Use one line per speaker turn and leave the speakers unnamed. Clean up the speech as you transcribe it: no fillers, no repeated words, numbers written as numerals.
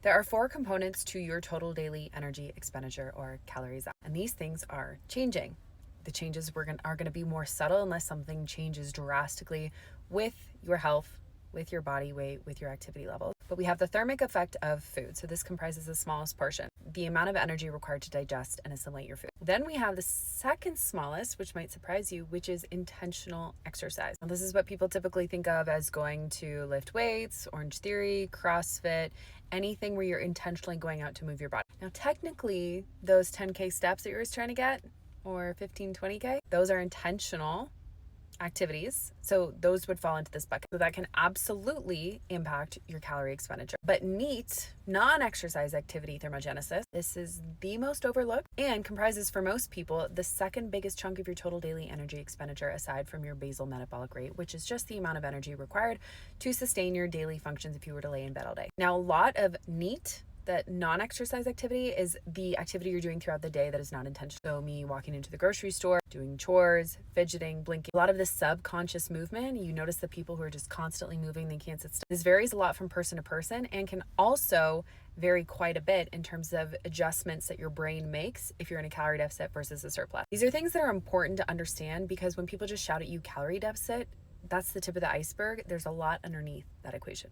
There are 4 components to your total daily energy expenditure, or calories, and these things are changing. The changes are going to be more subtle unless something changes drastically with your health, with your body weight, with your activity levels. But we have the thermic effect of food. So this comprises the smallest portion, the amount of energy required to digest and assimilate your food. Then we have the second smallest, which might surprise you, which is intentional exercise. Now, this is what people typically think of as going to lift weights, Orange Theory, CrossFit, anything where you're intentionally going out to move your body. Now, technically, those 10K steps that you're always trying to get, or 15, 20K, those are intentional activities. So those would fall into this bucket. So that can absolutely impact your calorie expenditure. But NEAT, non-exercise activity thermogenesis, this is the most overlooked and comprises for most people the second biggest chunk of your total daily energy expenditure aside from your basal metabolic rate, which is just the amount of energy required to sustain your daily functions if you were to lay in bed all day. Now, a lot of NEAT, that non-exercise activity, is the activity you're doing throughout the day that is not intentional. So me walking into the grocery store, doing chores, fidgeting, blinking. A lot of this subconscious movement, you notice the people who are just constantly moving, they can't sit still. This varies a lot from person to person and can also vary quite a bit in terms of adjustments that your brain makes if you're in a calorie deficit versus a surplus. These are things that are important to understand because when people just shout at you calorie deficit, that's the tip of the iceberg. There's a lot underneath that equation.